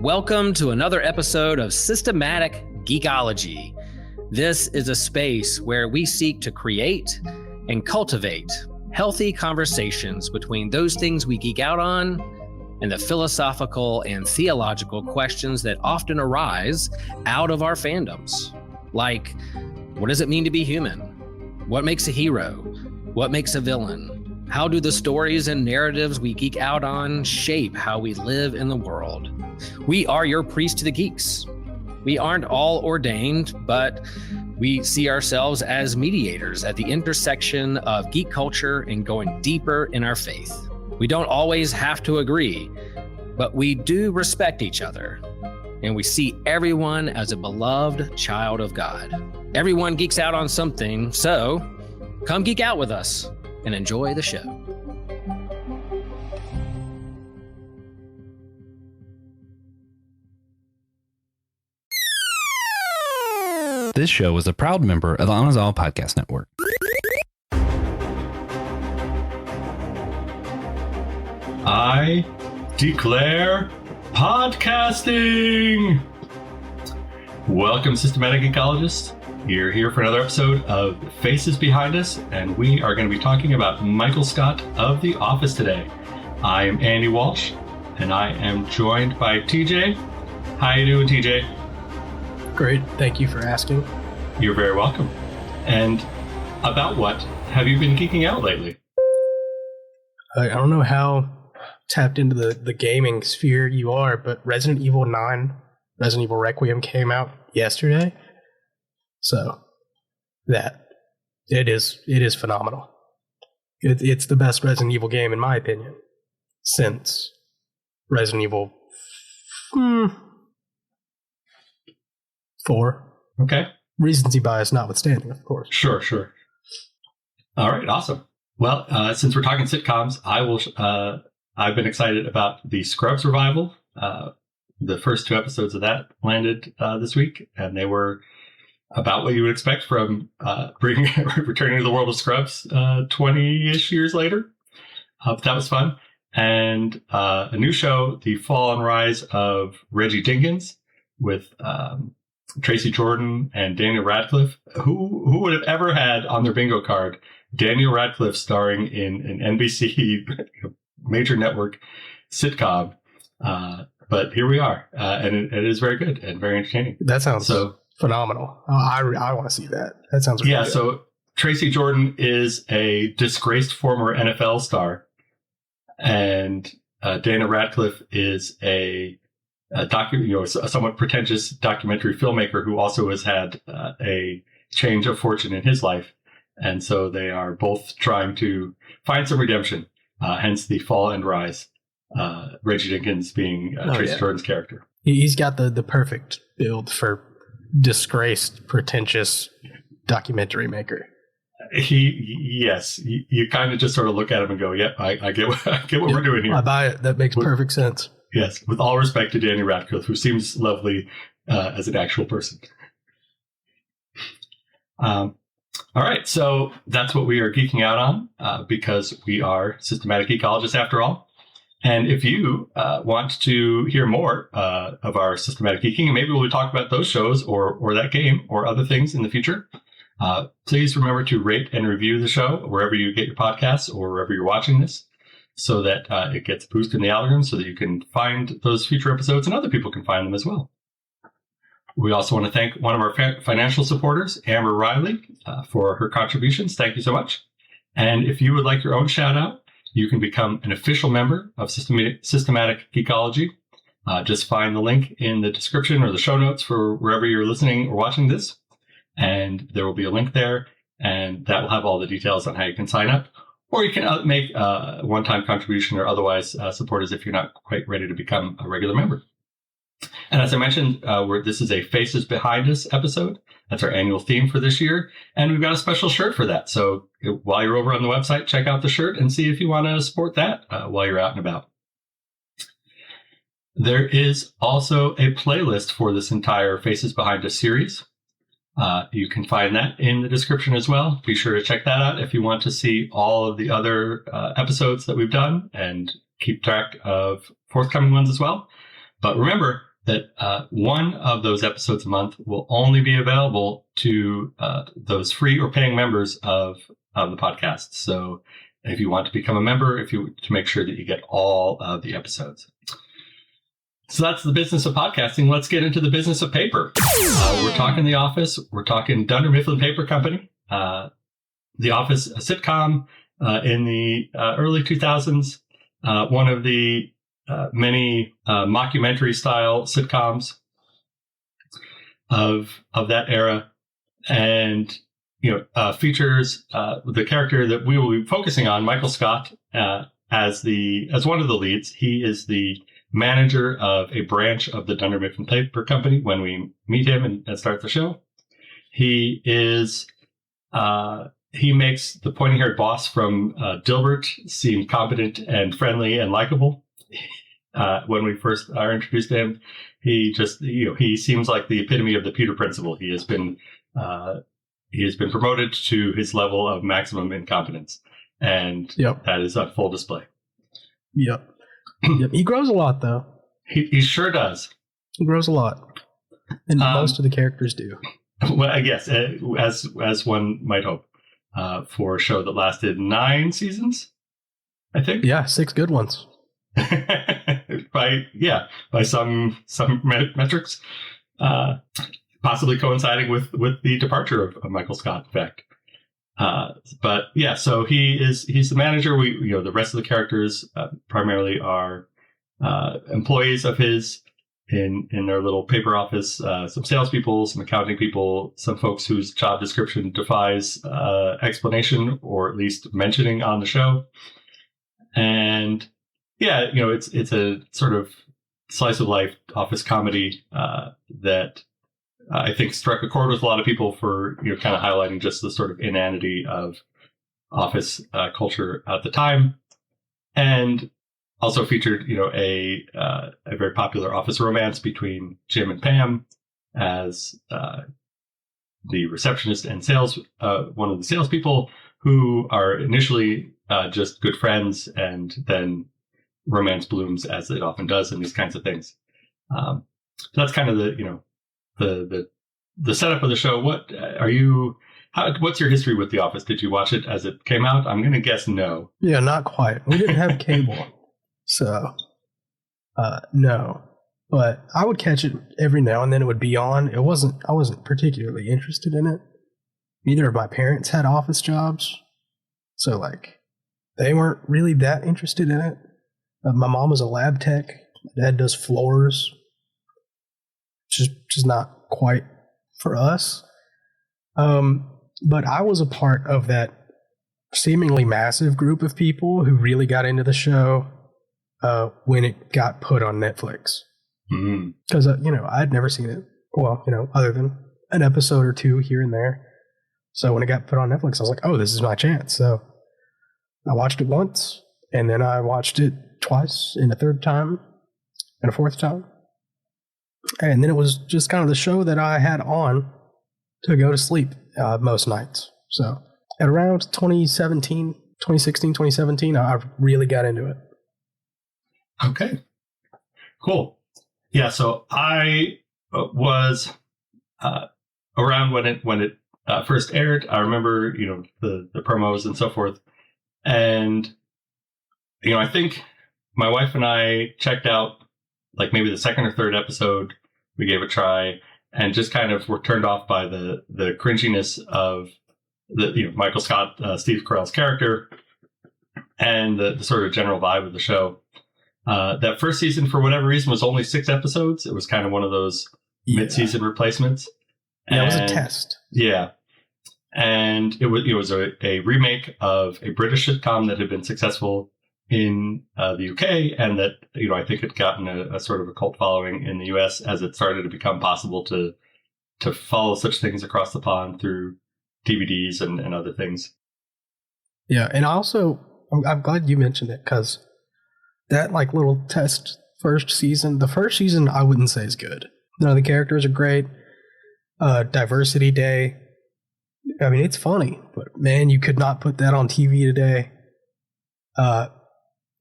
Welcome to another episode of Systematic Geekology. This is a space where we seek to create and cultivate healthy conversations between those things we geek out on and the philosophical and theological questions that often arise out of our fandoms. Like, what does it mean to be human? What makes a hero? What makes a villain? How do the stories and narratives we geek out on shape how we live in the world? We are your priest to the geeks. We aren't all ordained, but we see ourselves as mediators at the intersection of geek culture and going deeper in our faith. We don't always have to agree, but we do respect each other, and we see everyone as a beloved child of God. Everyone geeks out on something, so come geek out with us and enjoy the show. This show is a proud member of the On Us All Podcast Network. I declare podcasting! Welcome, Systematic Ecologists. You're here for another episode of Faces Behind Us, and we are going to be talking about Michael Scott of The Office today. I am Andy Walsh, and I am joined by TJ. How you doing, TJ? Great. Thank you for asking. You're very welcome. And about what have you been geeking out lately? I don't know how tapped into the gaming sphere you are, but Resident Evil 9, Resident Evil Requiem came out yesterday. So that it is phenomenal. It's the best Resident Evil game in my opinion since Resident Evil 4. Okay. Recency bias notwithstanding, of course. Sure. All right, awesome. Well, since we're talking sitcoms, I've been excited about the Scrubs revival. The first 2 episodes of that landed this week, and they were about what you would expect from returning to the world of Scrubs 20-ish years later. But that was fun. And a new show, The Fall and Rise of Reggie Jenkins, with Tracy Jordan and Daniel Radcliffe. Who would have ever had on their bingo card Daniel Radcliffe starring in an NBC major network sitcom? But here we are, and it is very good and very entertaining. That sounds phenomenal. I want to see that. That sounds really good. So Tracy Jordan is a disgraced former NFL star, and Daniel Radcliffe is a somewhat pretentious documentary filmmaker who also has had a change of fortune in his life. And so they are both trying to find some redemption, hence the fall and rise. Reggie Jenkins being Tracy Jordan's character. He's got the perfect build for disgraced, pretentious documentary maker. Yes. You kind of just sort of look at him and go, yep, I get what we're doing here. I buy it. That makes perfect sense. Yes, with all respect to Daniel Radcliffe, who seems lovely as an actual person. All right, so that's what we are geeking out on because we are systematic ecologists after all. And if you want to hear more of our systematic geeking, and maybe we'll talk about those shows or that game or other things in the future, please remember to rate and review the show wherever you get your podcasts or wherever you're watching this, so that it gets boosted in the algorithm so that you can find those future episodes and other people can find them as well. We also want to thank one of our financial supporters, Amber Riley, for her contributions. Thank you so much. And if you would like your own shout out, you can become an official member of Systematic Geekology. Just find the link in the description or the show notes for wherever you're listening or watching this. And there will be a link there, and that will have all the details on how you can sign up. Or you can make a one-time contribution or otherwise support us if you're not quite ready to become a regular member. And as I mentioned, this is a Faces Behind Us episode. That's our annual theme for this year. And we've got a special shirt for that. So while you're over on the website, check out the shirt and see if you want to support that while you're out and about. There is also a playlist for this entire Faces Behind Us series. You can find that in the description as well. Be sure to check that out if you want to see all of the other episodes that we've done and keep track of forthcoming ones as well. But remember that one of those episodes a month will only be available to those free or paying members of the podcast. So if you want to become a member, to make sure that you get all of the episodes. So that's the business of podcasting. Let's get into the business of paper. We're talking The Office. We're talking Dunder Mifflin Paper Company. The Office, a sitcom in the early 2000s. One of the many mockumentary style sitcoms of that era, and features the character that we will be focusing on, Michael Scott, as one of the leads. He is the manager of a branch of the Dunder Mifflin Paper Company when we meet him and start the show. He is he makes the pointy-haired boss from Dilbert seem competent and friendly and likable. When we first are introduced to him, he seems like the epitome of the Peter Principle. He has been promoted to his level of maximum incompetence, and that is on full display. Yep. He grows a lot, though. He sure does. He grows a lot, and most of the characters do. Well, I guess as one might hope, for a show that lasted 9 seasons, I think. Yeah, 6 good ones. by some metrics, possibly coinciding with the departure of Michael Scott, in fact. But yeah, so he's the manager. The rest of the characters primarily are employees of his in their little paper office. Some salespeople, some accounting people, some folks whose job description defies explanation or at least mentioning on the show. And yeah, it's a sort of slice of life office comedy that I think struck a chord with a lot of people for kind of highlighting just the sort of inanity of office culture at the time, and also featured a very popular office romance between Jim and Pam as the receptionist and one of the salespeople, who are initially just good friends, and then romance blooms, as it often does in these kinds of things. So that's kind of the setup of the show. What's your history with The Office? Did you watch it as it came out? I'm going to guess no. Yeah, not quite. We didn't have cable, so no. But I would catch it every now and then. It would be on. I wasn't particularly interested in it. Neither of my parents had office jobs, so they weren't really that interested in it. My mom was a lab tech. My dad does floors, just not quite for us. But I was a part of that seemingly massive group of people who really got into the show when it got put on Netflix. Because, I'd never seen it. Well, other than an episode or two here and there. So when it got put on Netflix, I was like, oh, this is my chance. So I watched it once, and then I watched it twice, and a third time, and a fourth time. And then it was just kind of the show that I had on to go to sleep most nights. So at around 2016, 2017, I really got into it. Okay, cool. Yeah, so I was around when it first aired. I remember, the promos and so forth. And, I think my wife and I checked out maybe the second or third episode. We gave a try and just kind of were turned off by the cringiness of the Michael Scott, Steve Carell's character, and the sort of general vibe of the show. That first season, for whatever reason, was only 6 episodes. It was kind of one of those mid-season replacements. Yeah, it was a test. Yeah. And it was a remake of a British sitcom that had been successful in the UK, and that I think had gotten a sort of a cult following in the US as it started to become possible to follow such things across the pond through DVDs and other things. Yeah, and I'm glad you mentioned it, because that little test first season, the first season I wouldn't say is good. No, the characters are great. Diversity Day. I mean, it's funny, but man, you could not put that on TV today.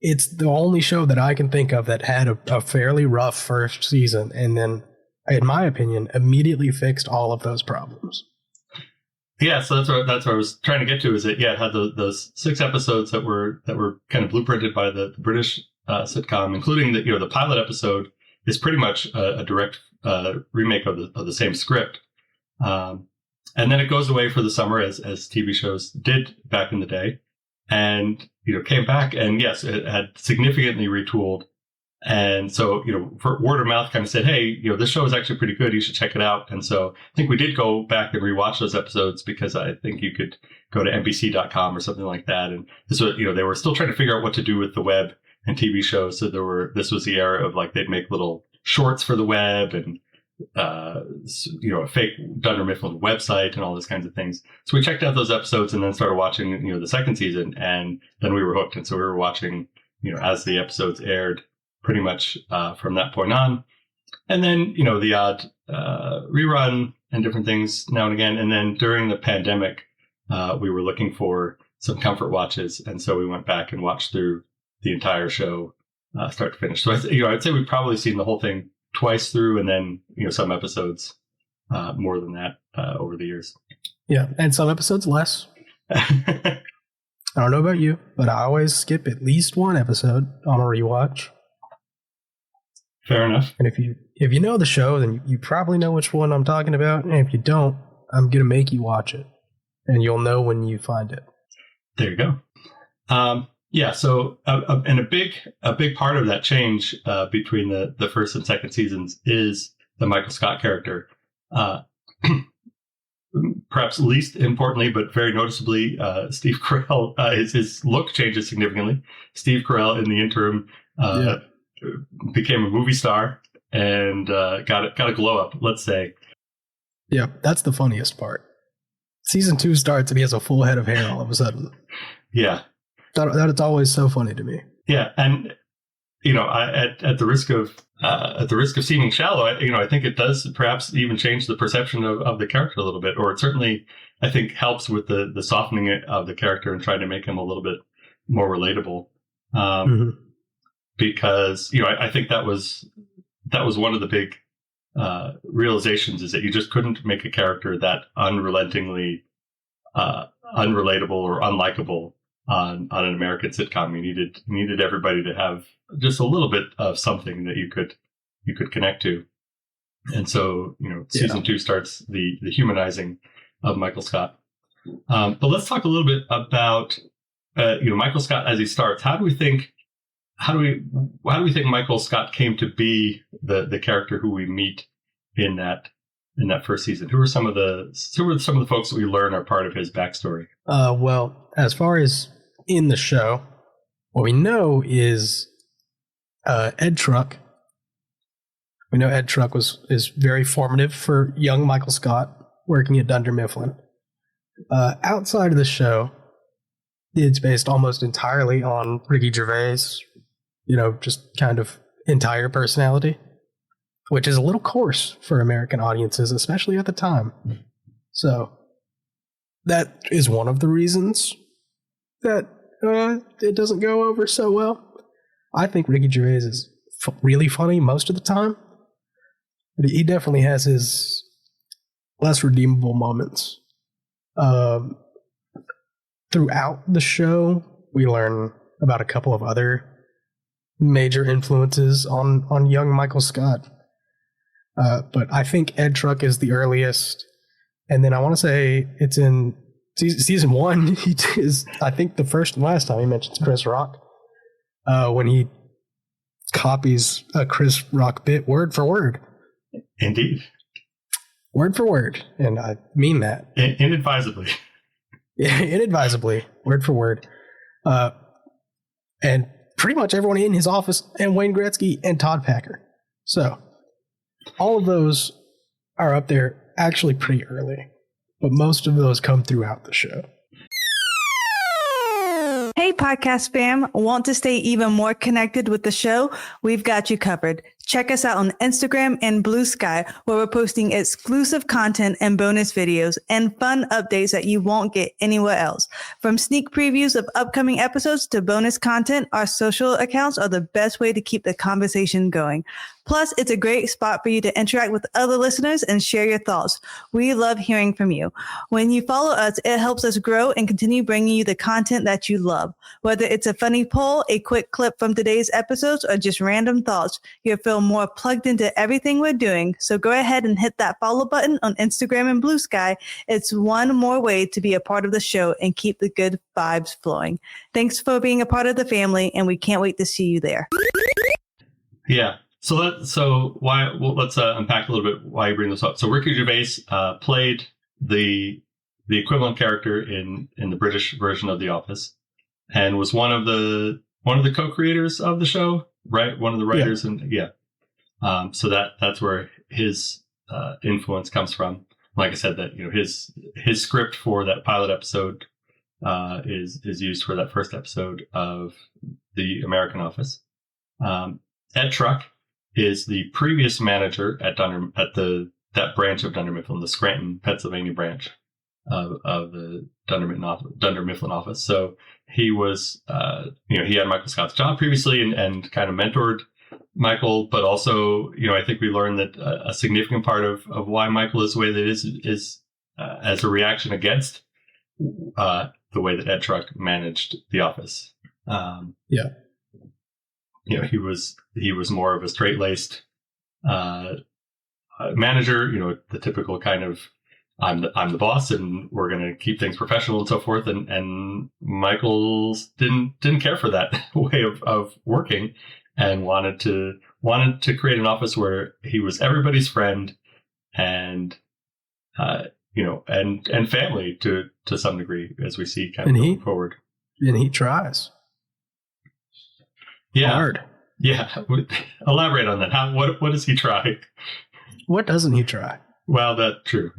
it's the only show that I can think of that had a fairly rough first season, and then, in my opinion, immediately fixed all of those problems. Yeah, so that's what I was trying to get to. Is it had those 6 episodes that were kind of blueprinted by the British sitcom, including the pilot episode is pretty much a direct remake of the same script, and then it goes away for the summer as TV shows did back in the day, and came back, and yes, it had significantly retooled. And so, for word of mouth kind of said, hey, this show is actually pretty good. You should check it out. And so I think we did go back and rewatch those episodes because I think you could go to NBC.com or something like that. And this was, they were still trying to figure out what to do with the web and TV shows. So this was the era of they'd make little shorts for the web and, a fake Dunder Mifflin website and all those kinds of things. So we checked out those episodes and then started watching, the second season, and then we were hooked. And so we were watching, as the episodes aired, pretty much from that point on. And then, the odd rerun and different things now and again. And then during the pandemic, we were looking for some comfort watches. And so we went back and watched through the entire show, start to finish. So, I'd say we've probably seen the whole thing twice through, and then, some episodes more than that over the years. Yeah, and some episodes less. I don't know about you, but I always skip at least one episode on a rewatch. Fair enough. And if you know the show, then you probably know which one I'm talking about. And if you don't, I'm going to make you watch it. And you'll know when you find it. There you go. So and a big part of that change between the first and second seasons is the Michael Scott character. Perhaps least importantly, but very noticeably, Steve Carell, his look changes significantly. Steve Carell in the interim became a movie star and got a glow up, let's say. Yeah, that's the funniest part. Season 2 starts and he has a full head of hair all of a sudden. Yeah. That's always so funny to me. Yeah, and at the risk of seeming shallow, I think it does perhaps even change the perception of the character a little bit, or it certainly, I think, helps with the softening of the character and trying to make him a little bit more relatable. Because I think that was one of the big realizations, is that you just couldn't make a character that unrelentingly unrelatable or unlikable on an American sitcom. You needed everybody to have just a little bit of something that you could connect to. And so season 2 starts the humanizing of Michael Scott. But let's talk a little bit about Michael Scott as he starts. How do we think Michael Scott came to be the character who we meet in that first season? Who are some of the folks that we learn are part of his backstory? Well, as far as in the show, what we know is Ed Truck. We know Ed Truck is very formative for young Michael Scott working at Dunder Mifflin. Outside of the show, it's based almost entirely on Ricky Gervais, just kind of entire personality, which is a little coarse for American audiences, especially at the time. So that is one of the reasons that it doesn't go over so well. I think Ricky Gervais is really funny most of the time, but he definitely has his less redeemable moments. Throughout the show, we learn about a couple of other major influences on young Michael Scott. But I think Ed Truck is the earliest. And then I want to say it's in season 1. He is, I think, the first and last time he mentions Chris Rock. When he copies a Chris Rock bit word for word. Indeed. Word for word. And I mean that. Inadvisably. Yeah, inadvisably. Word for word. And pretty much everyone in his office, and Wayne Gretzky and Todd Packer. So all of those are up there actually pretty early, but most of those come throughout the show. Hey, podcast fam. Want to stay even more connected with the show? We've got you covered. Check us out on Instagram and Blue Sky, where we're posting exclusive content and bonus videos and fun updates that you won't get anywhere else. From sneak previews of upcoming episodes to bonus content, our social accounts are the best way to keep the conversation going. Plus, it's a great spot for you to interact with other listeners and share your thoughts. We love hearing from you. When you follow us, it helps us grow and continue bringing you the content that you love. Whether it's a funny poll, a quick clip from today's episodes, or just random thoughts, you'll feel more plugged into everything we're doing. So go ahead and hit that follow button on Instagram and Blue Sky. It's one more way to be a part of the show and keep the good vibes flowing. Thanks for being a part of the family, and we can't wait to see you there. Yeah. Let's unpack a little bit why you bring this up. So Ricky Gervais played the equivalent character in the British version of The Office, and was one of the co-creators of the show, right? One of the writers, so that's where his influence comes from. Like I said, that his script for that pilot episode is used for that first episode of the American Office. Ed Truck is the previous manager at that branch of Dunder Mifflin, the Scranton, Pennsylvania branch of the Dunder Mifflin office. So he was, he had Michael Scott's job previously and kind of mentored Michael, but also, I think we learned that a significant part of why Michael is the way that is as a reaction against the way that Ed Truck managed the office. He was more of a straight-laced manager, the typical kind of I'm the boss and we're going to keep things professional and so forth. And Michael didn't care for that way of working, and wanted to create an office where he was everybody's friend and and family to some degree, as we see kind of going forward. And he tries. Yeah. Hard. Yeah. Elaborate on that. What does he try? What doesn't he try? Well, that's true.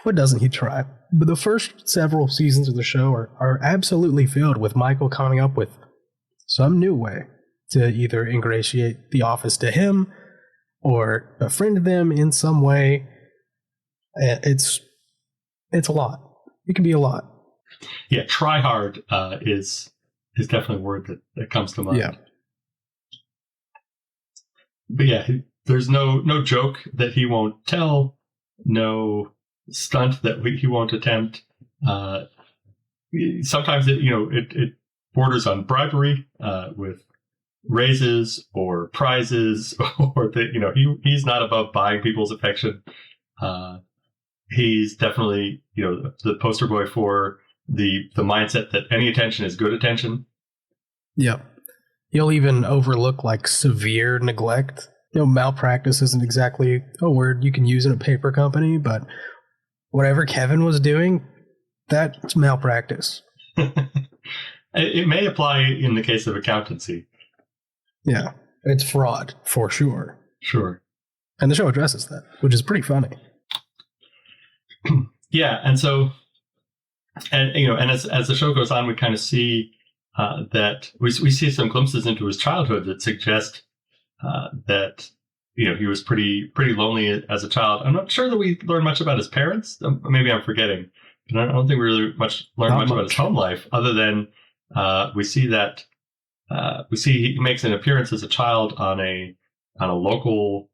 What doesn't he try? But the first several seasons of the show are absolutely filled with Michael coming up with some new way to either ingratiate the office to him or befriend them in some way. It's a lot. It can be a lot. Yeah, try hard is definitely a word that comes to mind. Yeah. But yeah, there's no joke that he won't tell, no stunt that he won't attempt. Sometimes it borders on bribery with raises or prizes, or he's not above buying people's affection. He's definitely the poster boy for the mindset that any attention is good attention. Yep. He'll even overlook like severe neglect. Malpractice isn't exactly a word you can use in a paper company, but whatever Kevin was doing, that's malpractice. It may apply in the case of accountancy. Yeah. It's fraud, for sure. Sure. And the show addresses that, which is pretty funny. Yeah, and so, and as the show goes on, we kind of see that we see some glimpses into his childhood that suggest that he was pretty lonely as a child. I'm not sure that we learn much about his parents. Maybe I'm forgetting, but I don't think we really learn much about his home life, other than we see he makes an appearance as a child on a local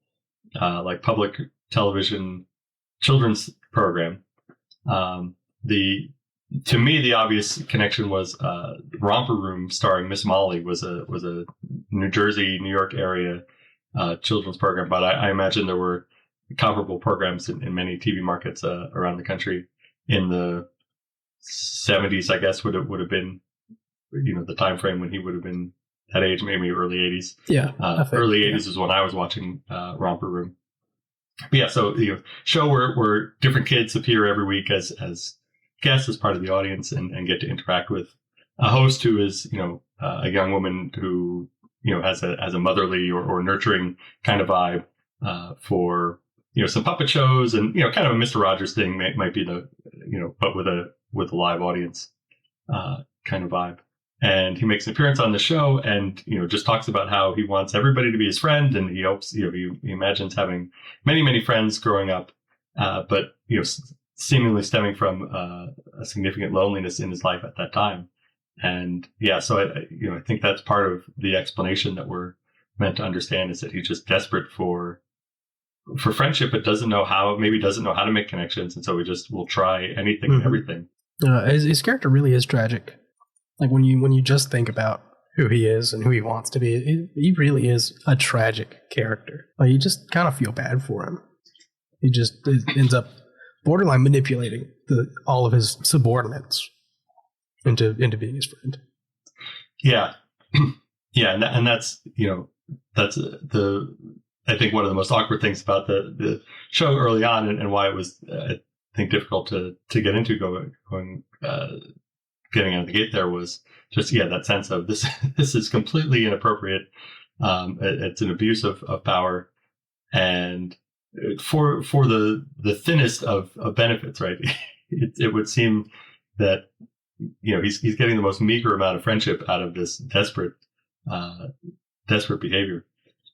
like public television children's program. To me, the obvious connection was Romper Room, starring Miss Molly, was a New Jersey, New York area children's program. But I imagine there were comparable programs in many TV markets around the country in the 70s. I guess would have been the time frame when he would have been that age, maybe early 80s. Yeah, early 80s is when I was watching Romper Room. But yeah, so show where different kids appear every week as guests, as part of the audience, and get to interact with a host who is a young woman who has a motherly or nurturing kind of vibe for some puppet shows, and kind of a Mr. Rogers thing might be the but with a live audience kind of vibe. and he makes an appearance on the show, and just talks about how he wants everybody to be his friend, and he hopes he imagines having many friends growing up, but seemingly stemming from a significant loneliness in his life at that time. And so I think that's part of the explanation that we're meant to understand, is that he's just desperate for friendship, but doesn't know how to make connections, and so will try anything and everything. His character really is tragic. Like when you just think about who he is and who he wants to be, he really is a tragic character. Like, you just kind of feel bad for him. He just ends up borderline manipulating all of his subordinates into being his friend. Yeah, yeah, and that's I think one of the most awkward things about the show early on, and why it was I think difficult to get into getting out of the gate there, was just that sense of this is completely inappropriate. It's an abuse of power, and for the thinnest of benefits, right? It would seem that he's getting the most meager amount of friendship out of this desperate behavior.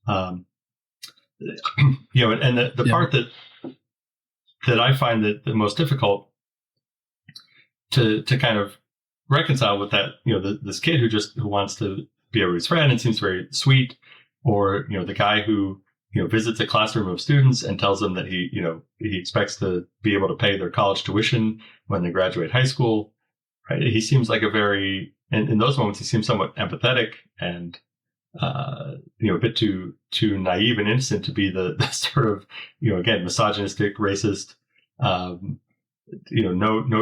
And the part that I find that the most difficult to kind of reconcile with that, this kid who wants to be everybody's friend and seems very sweet, or the guy who visits a classroom of students and tells them that he expects to be able to pay their college tuition when they graduate high school. Right? He seems like in those moments he seems somewhat empathetic and a bit too naive and innocent to be the sort of again misogynistic, racist. No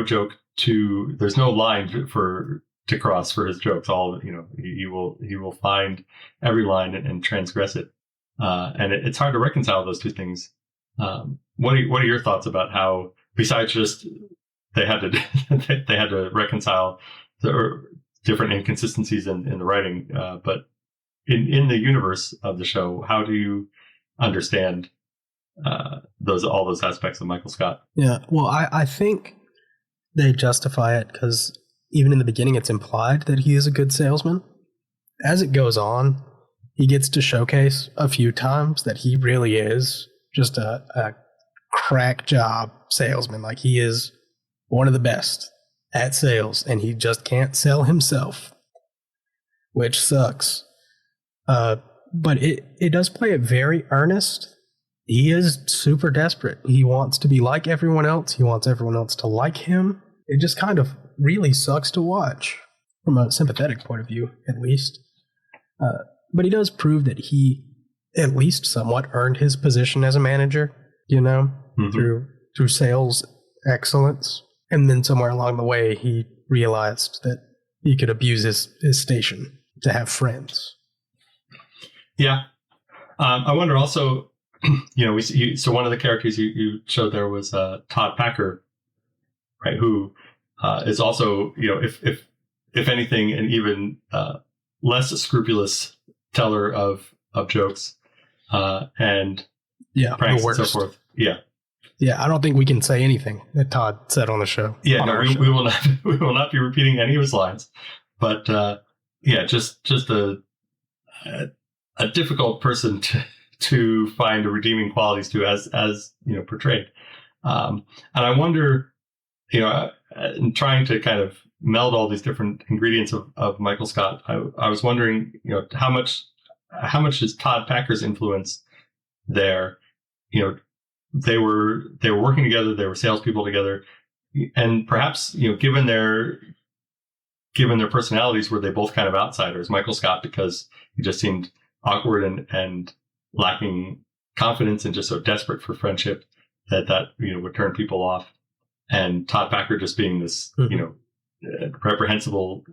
joke there's no line to cross for his jokes. All he will find every line and transgress it. And it's hard to reconcile those two things. What are your thoughts about how, besides just they had to reconcile the different inconsistencies in the writing, but in the universe of the show, how do you understand all those aspects of Michael Scott? Yeah, well, I think they justify it because even in the beginning, it's implied that he is a good salesman. As it goes on, he gets to showcase a few times that he really is just a crack job salesman. Like, he is one of the best at sales, and he just can't sell himself, which sucks. But it does play it very earnest. He is super desperate. He wants to be like everyone else. He wants everyone else to like him. It just kind of really sucks to watch from a sympathetic point of view, at least. But he does prove that he at least somewhat earned his position as a manager, through sales excellence. And then somewhere along the way, he realized that he could abuse his station to have friends. Yeah. I wonder also, so one of the characters you showed there was Todd Packer, right? Who is also, if anything, an even less scrupulous teller of jokes and pranks and so forth. Yeah, I don't think we can say anything that Todd said on the show. Yeah, no, we will not. We will not be repeating any of his lines. But just a difficult person to find redeeming qualities to, as portrayed. And I wonder, in trying to kind of meld all these different ingredients of Michael Scott, I was wondering, how much is Todd Packer's influence there? They were working together. They were salespeople together, and perhaps given their personalities, were they both kind of outsiders? Michael Scott, because he just seemed awkward and lacking confidence and just so desperate for friendship that would turn people off, and Todd Packer just being this reprehensible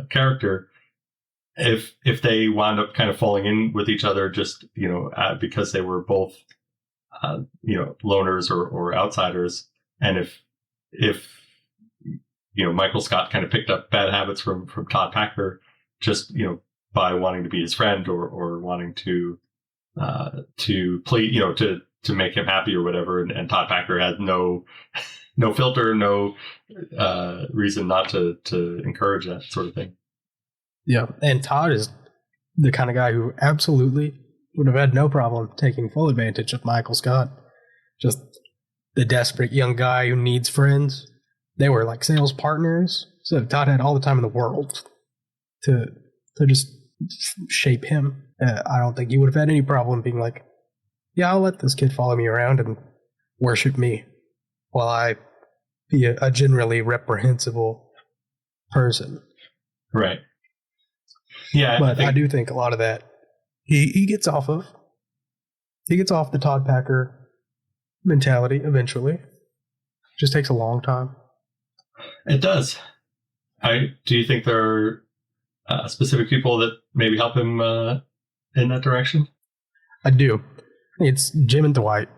character. If they wound up kind of falling in with each other just because they were both loners or outsiders, and if Michael Scott kind of picked up bad habits from Todd Packer just by wanting to be his friend or wanting to play to make him happy or whatever, and Todd Packer had no filter, no reason not to encourage that sort of thing. Yeah, and Todd is the kind of guy who absolutely would have had no problem taking full advantage of Michael Scott. Just the desperate young guy who needs friends. They were like sales partners, so Todd had all the time in the world to just shape him. I don't think he would have had any problem being like, yeah, I'll let this kid follow me around and worship me while I be a generally reprehensible person. Right. Yeah, But I do think a lot of that he gets off of. He gets off the Todd Packer mentality eventually. Just takes a long time. It does. Do you think there are specific people that maybe help him in that direction? I do. It's Jim and Dwight.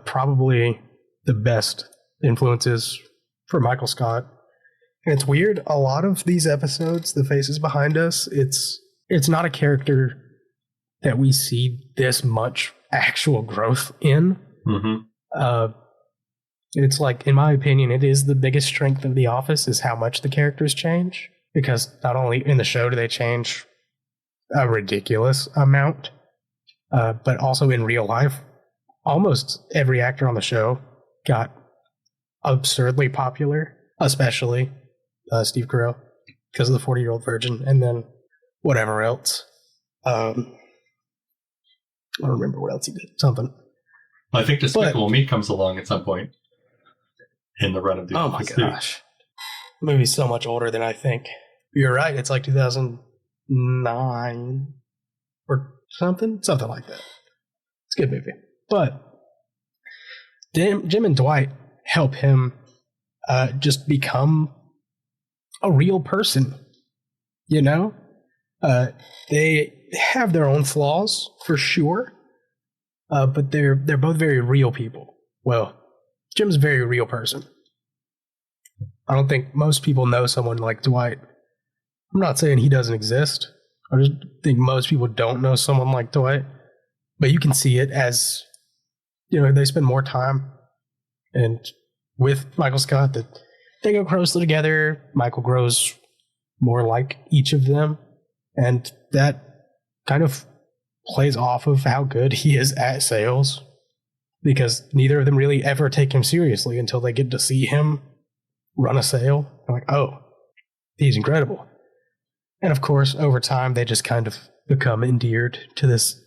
Probably the best influences for Michael Scott. And it's weird. A lot of these episodes, the faces behind us, it's not a character that we see this much actual growth in. Mm-hmm. It's like, in my opinion, it is the biggest strength of The Office is how much the characters change. Because not only in the show do they change a ridiculous amount, but also in real life, almost every actor on the show got absurdly popular, especially Steve Carell, because of the 40-Year-Old Virgin, and then whatever else. I don't remember what else he did. Something. I think Despicable Me comes along at some point in the run of the Office. Oh my gosh. The movie's so much older than I think. You're right, it's like 2009 or something like that. It's a good movie. But Jim and Dwight help him just become a real person. You know? They have their own flaws, for sure. But they're both very real people. Well, Jim's a very real person. I don't think most people know someone like Dwight. I'm not saying he doesn't exist. I just think most people don't know someone like Dwight. But you can see it as, they spend more time and with Michael Scott, that they go closely together. Michael grows more like each of them. And that kind of plays off of how good he is at sales, because neither of them really ever take him seriously until they get to see him run a sale. I'm like, oh, he's incredible. And of course, over time, they just kind of become endeared to this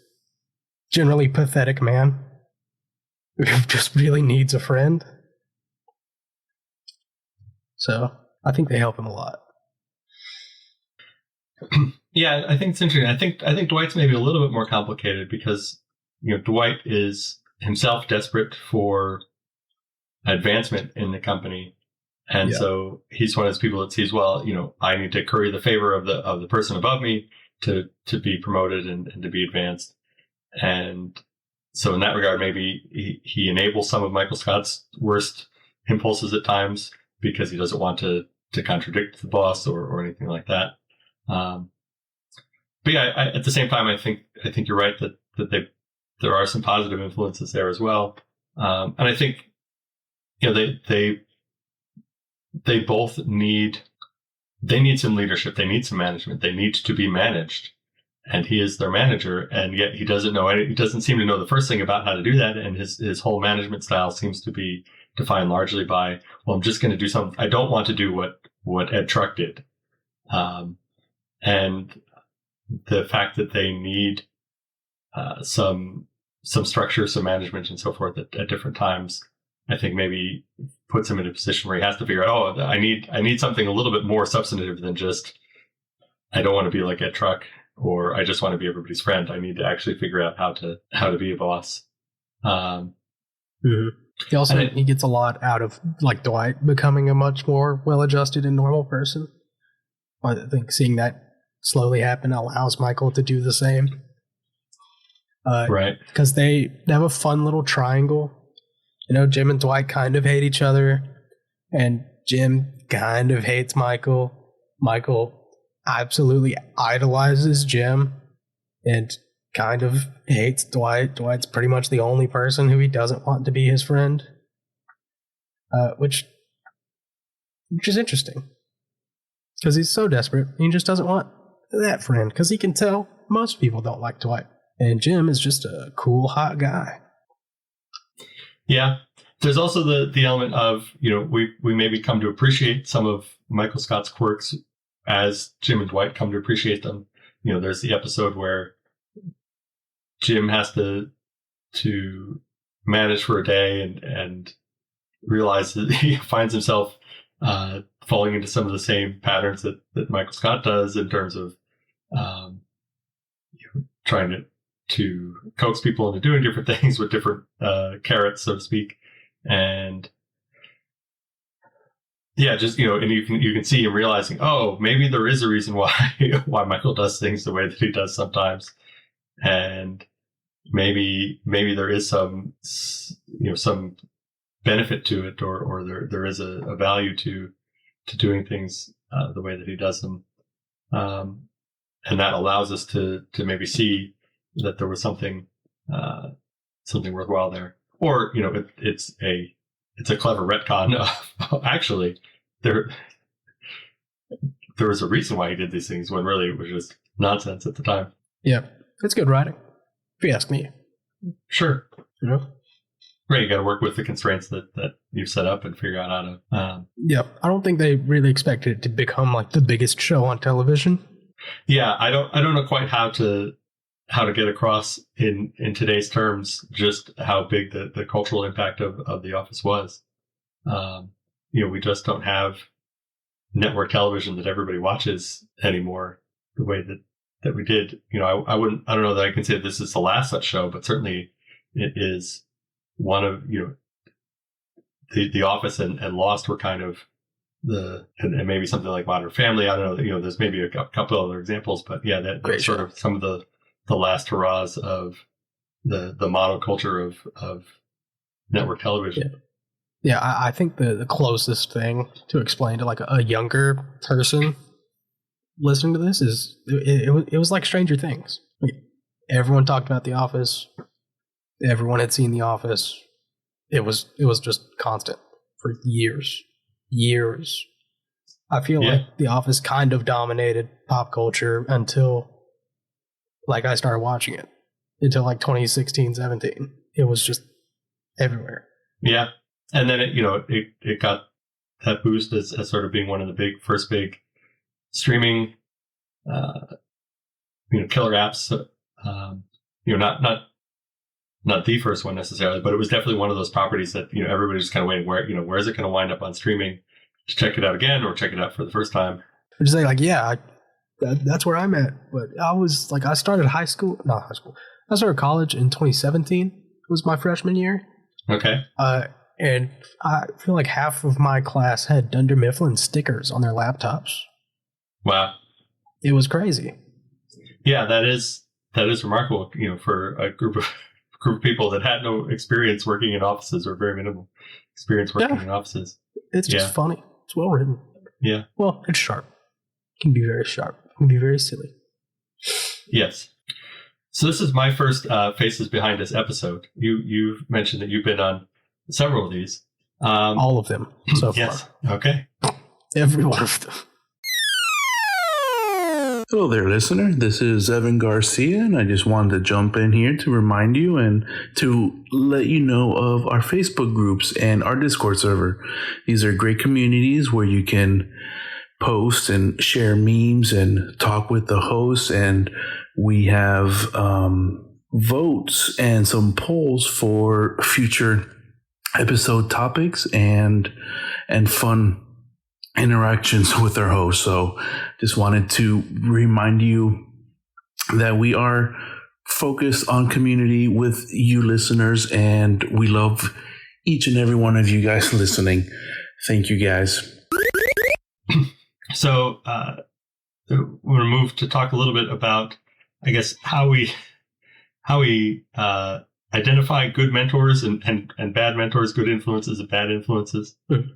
generally pathetic man who just really needs a friend. So I think they help him a lot. Yeah, I think it's interesting. I think Dwight's maybe a little bit more complicated because Dwight is himself desperate for advancement in the company, and so he's one of those people that sees, well, I need to curry the favor of the person above me to be promoted and to be advanced, and so in that regard, maybe he enables some of Michael Scott's worst impulses at times because he doesn't want to contradict the boss or anything like that. But yeah, at the same time, I think you're right that there are some positive influences there as well, and I think they both need some leadership, they need some management, they need to be managed, and he is their manager, and yet he doesn't seem to know the first thing about how to do that, and his whole management style seems to be defined largely by, well, I'm just going to do something. I don't want to do what Ed Truck did. And the fact that they need some structure, some management, and so forth at different times, I think maybe puts him in a position where he has to figure out, I need something a little bit more substantive than just, I don't want to be like Ed Truck, or I just want to be everybody's friend. I need to actually figure out how to be a boss. Mm-hmm. He gets a lot out of like Dwight becoming a much more well-adjusted and normal person. I think seeing that slowly happen allows Michael to do the same. Right. Because they have a fun little triangle. Jim and Dwight kind of hate each other, and Jim kind of hates Michael. Michael absolutely idolizes Jim and kind of hates Dwight. Dwight's pretty much the only person who he doesn't want to be his friend. Which is interesting. because he's so desperate. He just doesn't want that friend because he can tell most people don't like Dwight. And Jim is just a cool, hot guy. Yeah. There's also the element of, we maybe come to appreciate some of Michael Scott's quirks as Jim and Dwight come to appreciate them. There's the episode where Jim has to manage for a day and realize that he finds himself falling into some of the same patterns that Michael Scott does in terms of trying to coax people into doing different things with different carrots, so to speak. And yeah, just, and you can see him realizing, oh, maybe there is a reason why Michael does things the way that he does sometimes. And maybe there is some benefit to it, or there is a value to doing things the way that he does them. And that allows us to maybe see that there was something worthwhile there. Or, it's a clever retcon of actually there was a reason why he did these things when really it was just nonsense at the time. Yeah, it's good writing, if you ask me. Sure. Right, you got to work with the constraints that you've set up and figure out how to. Yeah, I don't think they really expected it to become like the biggest show on television. Yeah, I don't know quite how to get across in today's terms just how big the cultural impact of The Office was. We just don't have network television that everybody watches anymore the way that we did. I don't know that I can say this is the last such show, but certainly it is one of, the Office and Lost were kind of and maybe something like Modern Family. I don't know, there's maybe a couple other examples, but yeah, that's sort of some of the last hurrahs of the monoculture of network television. Yeah, I think the closest thing to explain to like a younger person listening to this is it was like Stranger Things. Everyone talked about The Office. Everyone had seen The Office. It was just constant for years. I feel like The Office kind of dominated pop culture until like I started watching it. Until like 2016, 17. It was just everywhere. Yeah. And then it got that boost as sort of being one of the first big streaming killer apps. Not the first one necessarily, but it was definitely one of those properties that everybody's just kind of waiting where is it going to wind up on streaming to check it out again or check it out for the first time. Just say like, that's where I'm at. But I was like, I started I started college in 2017. It was my freshman year. Okay. And I feel like half of my class had Dunder Mifflin stickers on their laptops. Wow. It was crazy. Yeah, that is remarkable, for a group of people that had no experience working in offices or very minimal experience working in offices. It's just funny. It's well written. Yeah. Well, it's sharp. It can be very sharp. It can be very silly. Yes. So this is my first Faces Behind Us episode. You've mentioned that you've been on several of these. All of them so far. Yes. Okay. Every one of them. Hello there, listener. This is Evan Garcia, and I just wanted to jump in here to remind you and to let you know of our Facebook groups and our Discord server. These are great communities where you can post and share memes and talk with the hosts, and we have votes and some polls for future episode topics and fun interactions with our host. So just wanted to remind you that we are focused on community with you listeners, and we love each and every one of you guys listening. Thank you guys. So we're going to move to talk a little bit about, I guess, how we identify good mentors and bad mentors, good influences and bad influences. There's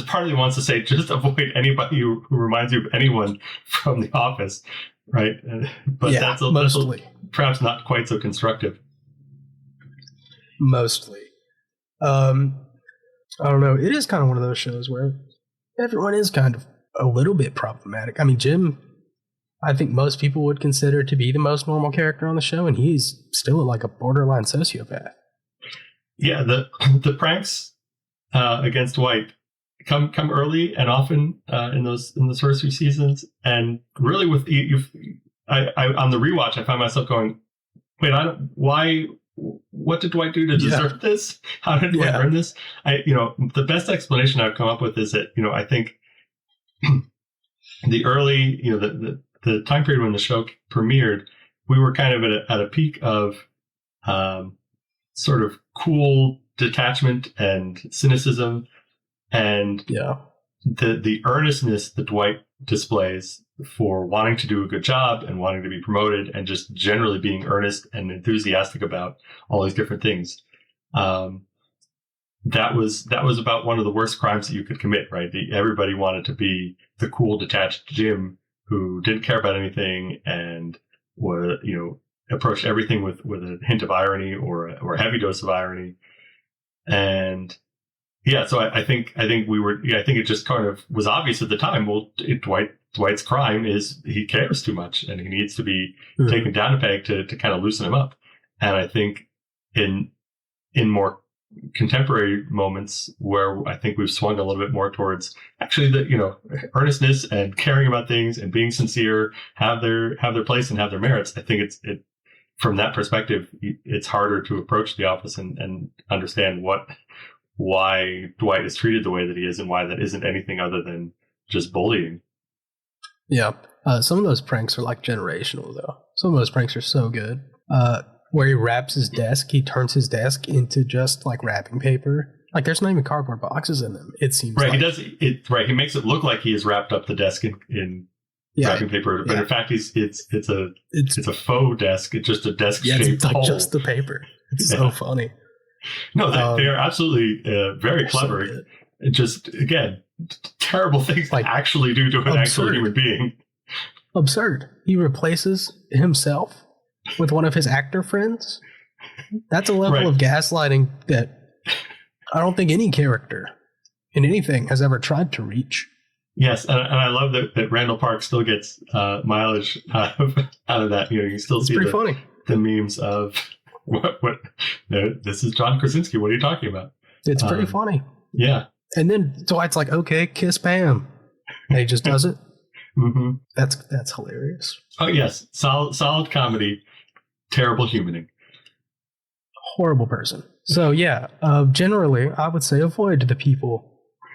a part of me wants to say just avoid anybody who reminds you of anyone from The Office, right? But that's perhaps not quite so constructive. Mostly. I don't know. It is kind of one of those shows where everyone is kind of a little bit problematic. I mean, Jim, I think most people would consider to be the most normal character on the show, and he's still like a borderline sociopath. Yeah, the pranks against Dwight come early and often in those first few seasons, and really with I on the rewatch I find myself going, wait, what did Dwight do to deserve this? How did Dwight earn this? The best explanation I've come up with is that I think the early the time period when the show premiered, we were kind of at a peak of sort of cool detachment and cynicism, and the earnestness that Dwight displays for wanting to do a good job and wanting to be promoted and just generally being earnest and enthusiastic about all these different things. That was about one of the worst crimes that you could commit, right? Everybody wanted to be the cool, detached Jim who didn't care about anything and was, approached everything with a hint of irony or a heavy dose of irony. And so I think we were, I think it just kind of was obvious at the time. Well, Dwight's crime is he cares too much and he needs to be taken down a peg to kind of loosen him up. And I think in more contemporary moments where I think we've swung a little bit more towards actually the earnestness and caring about things and being sincere have their place and have their merits. I think it from that perspective it's harder to approach The Office and understand why Dwight is treated the way that he is and why that isn't anything other than just bullying. Yeah, some of those pranks are like generational though. Some of those pranks are so good. Where he wraps his desk, he turns his desk into just like wrapping paper. Like there's not even cardboard boxes in them. It seems right. Like. He does it right. He makes it look like he has wrapped up the desk in wrapping paper, but in fact, it's a faux desk. It's just a desk shaped it's like hole. Just the paper. It's so funny. No, they are absolutely very clever. So just again, terrible things to actually do to an actual human being. Absurd. He replaces himself with one of his actor friends. That's a level of gaslighting that I don't think any character in anything has ever tried to reach. Yes, and I love that Randall Park still gets mileage out of that. You still see the memes of what this is John Krasinski. What are you talking about? It's pretty funny. Yeah. And then Dwight's like, okay, kiss Pam. And he just does it. Mm-hmm. That's hilarious. Oh yes, solid comedy, terrible humaning. Horrible person. So yeah, generally I would say avoid the people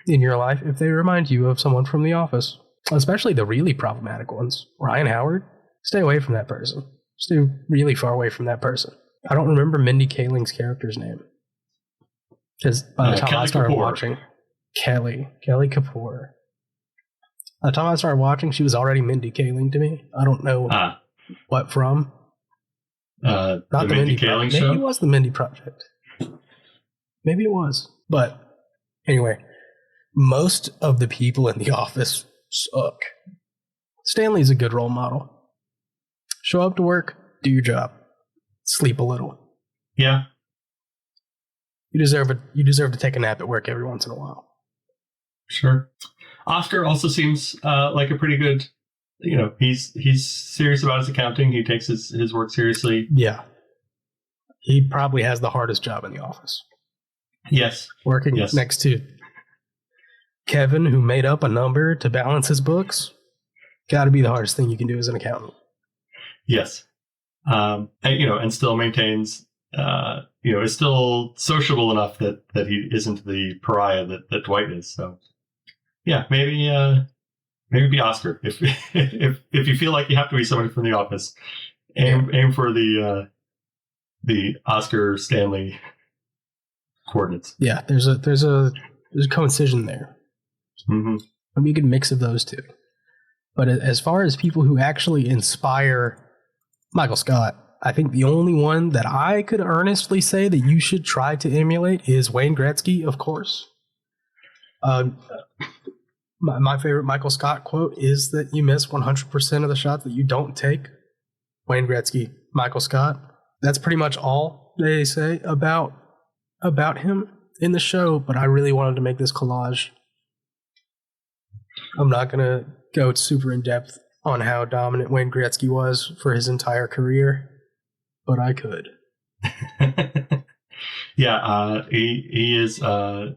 in your life if they remind you of someone from The Office, especially the really problematic ones. Ryan Howard, stay away from that person. Stay really far away from that person. I don't remember Mindy Kaling's character's name because by the time I started watching, Kelly Kapoor. By the time I started watching, she was already Mindy Kaling to me. I don't know what from. Not the Mindy Kaling show? Maybe it was the Mindy Project. Maybe it was. But anyway, most of the people in The Office suck. Stanley's a good role model. Show up to work, do your job, sleep a little. Yeah. You deserve to take a nap at work every once in a while. Sure. Oscar also seems like a pretty good, he's serious about his accounting. He takes his work seriously. Yeah. He probably has the hardest job in The Office. Yes. Working next to Kevin, who made up a number to balance his books. Got to be the hardest thing you can do as an accountant. Yes. And still maintains, is still sociable enough that he isn't the pariah that Dwight is. So, yeah, maybe be Oscar. If you feel like you have to be somebody from The Office, aim for the Oscar Stanley coordinates. Yeah, there's a coincision there. Mm-hmm. Maybe a good mix of those two. But as far as people who actually inspire Michael Scott, I think the only one that I could earnestly say that you should try to emulate is Wayne Gretzky, of course. My favorite Michael Scott quote is that you miss 100% of the shots that you don't take. Wayne Gretzky, Michael Scott. That's pretty much all they say about him in the show, but I really wanted to make this collage I'm not going to go super in depth on how dominant Wayne Gretzky was for his entire career, but I could. Yeah, he was a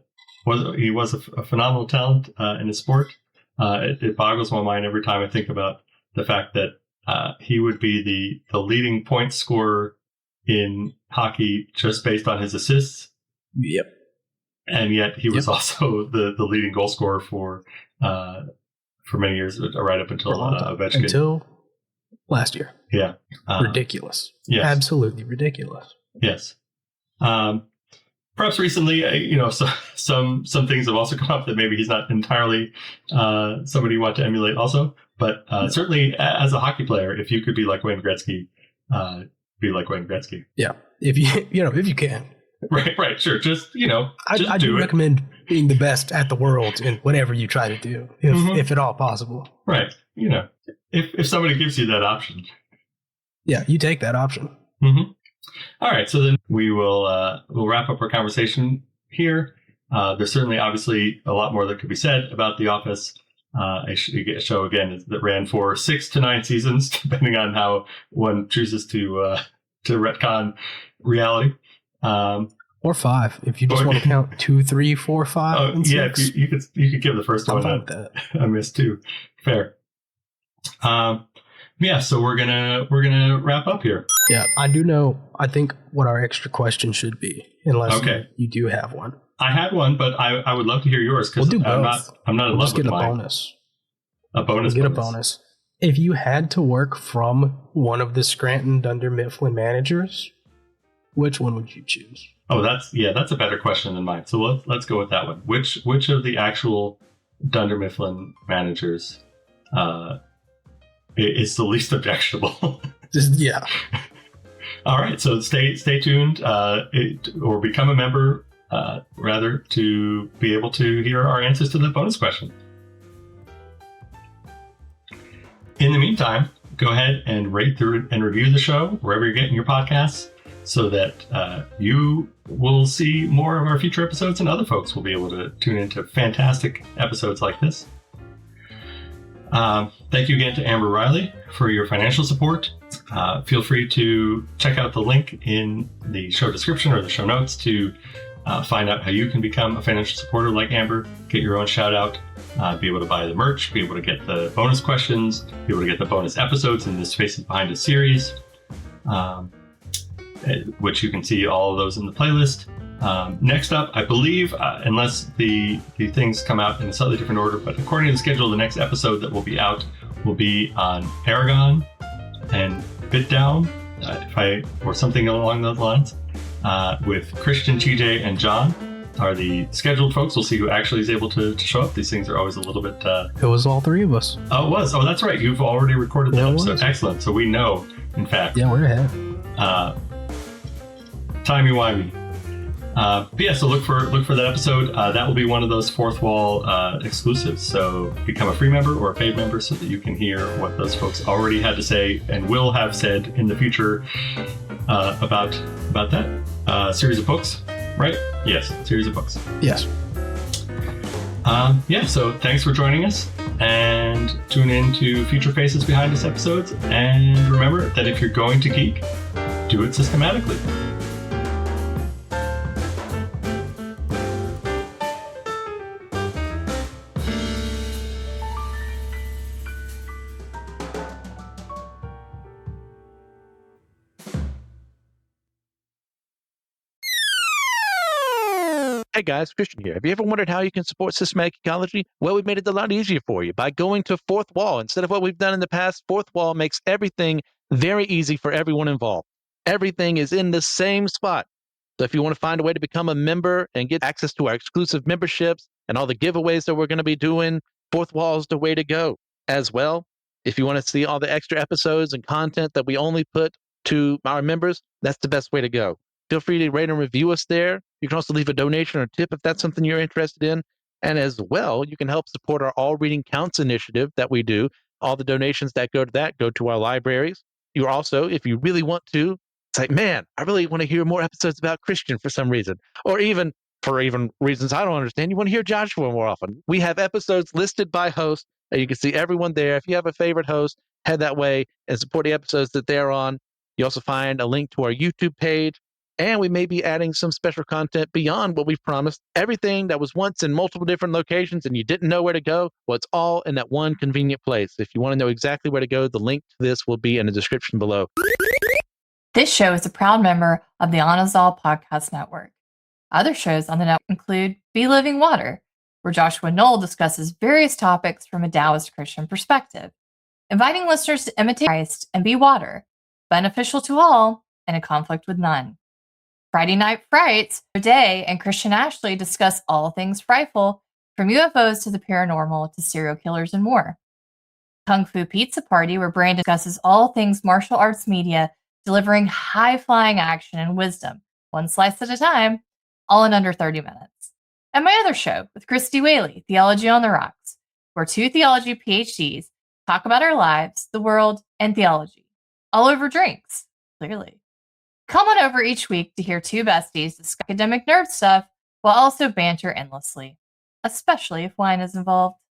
phenomenal talent in his sport. It boggles my mind every time I think about the fact that he would be the leading point scorer in hockey just based on his assists. Yep. And yet he was also the leading goal scorer for many years, right up until Ovechkin. Until last year. Yeah. Ridiculous. Yes. Absolutely ridiculous. Yes. Perhaps recently, some things have also come up that maybe he's not entirely somebody you want to emulate also. But certainly as a hockey player, if you could be like Wayne Gretzky, be like Wayne Gretzky. Yeah. If you can. Right, sure. Just I do recommend being the best at the world in whatever you try to do, if at all possible. Right. If somebody gives you that option. Yeah, you take that option. Mm-hmm. All right. So then we'll wrap up our conversation here. There's certainly obviously a lot more that could be said about The Office. A show again that ran for 6 to 9 seasons, depending on how one chooses to retcon reality. Or 5, if you just want to count 2, 3, 4, 5. And 6. Yeah, you could give the first one a miss too. Fair. Yeah, so we're gonna wrap up here. Yeah, I think what our extra question should be, unless you do have one. I had one, but I would love to hear yours because I'm not in love with mine. Bonus. A bonus. We'll get a bonus. If you had to work from one of the Scranton Dunder Mifflin managers, which one would you choose? Oh, that's a better question than mine. So let's go with that one. Which of the actual Dunder Mifflin managers is the least objectionable? Yeah. All right. So stay tuned, or become a member, rather, to be able to hear our answers to the bonus question. In the meantime, go ahead and rate through and review the show wherever you're getting your podcasts, so that you will see more of our future episodes and other folks will be able to tune into fantastic episodes like this. Thank you again to Amber Riley for your financial support. Feel free to check out the link in the show description or the show notes to find out how you can become a financial supporter like Amber, get your own shout out, be able to buy the merch, be able to get the bonus questions, be able to get the bonus episodes in this Faces Behind Us series, which you can see all of those in the playlist. Next up, I believe, unless the things come out in a slightly different order, but according to the schedule, the next episode that will be out will be on Aragon and Bitdown, or something along those lines, with Christian, TJ, and John are the scheduled folks. We'll see who actually is able to show up. These things are always a little bit... It was all 3 of us. Oh, it was. Oh, that's right. You've already recorded that episode. Excellent. So we know, in fact. Yeah, we're ahead. Timey-wimey. But yeah, so look for that episode. That will be one of those Fourth Wall exclusives. So become a free member or a paid member so that you can hear what those folks already had to say and will have said in the future about that series of books. Right? Yes, series of books. Yes. Yeah, so thanks for joining us, and tune in to future Faces Behind Us episodes. And remember that if you're going to geek, do it systematically. Hey guys, Christian here. Have you ever wondered how you can support systematic ecology? Well, we've made it a lot easier for you by going to Fourth Wall. Instead of what we've done in the past, Fourth Wall makes everything very easy for everyone involved. Everything is in the same spot. So if you want to find a way to become a member and get access to our exclusive memberships and all the giveaways that we're going to be doing, Fourth Wall is the way to go. As well, if you want to see all the extra episodes and content that we only put to our members, that's the best way to go. Feel free to rate and review us there. You can also leave a donation or tip if that's something you're interested in. And as well, you can help support our All Reading Counts initiative that we do. All the donations that go to that go to our libraries. You're also, if you really want to, it's like, man, I really want to hear more episodes about Christian for some reason. Or even, for even reasons I don't understand, you want to hear Joshua more often. We have episodes listed by host. You can see everyone there. If you have a favorite host, head that way and support the episodes that they're on. You also find a link to our YouTube page, and we may be adding some special content beyond what we've promised. Everything that was once in multiple different locations and you didn't know where to go, well, it's all in that one convenient place. If you want to know exactly where to go, the link to this will be in the description below. This show is a proud member of the Anazal Podcast Network. Other shows on the network include Be Living Water, where Joshua Knoll discusses various topics from a Taoist Christian perspective, inviting listeners to imitate Christ and be water, beneficial to all and in conflict with none. Friday Night Frights, Day and Christian Ashley discuss all things frightful, from UFOs to the paranormal to serial killers and more. Kung Fu Pizza Party, where Brandon discusses all things martial arts media, delivering high-flying action and wisdom, one slice at a time, all in under 30 minutes. And my other show with Christy Whaley, Theology on the Rocks, where two theology PhDs talk about our lives, the world, and theology, all over drinks, clearly. Come on over each week to hear two besties discuss academic nerd stuff while also banter endlessly, especially if wine is involved.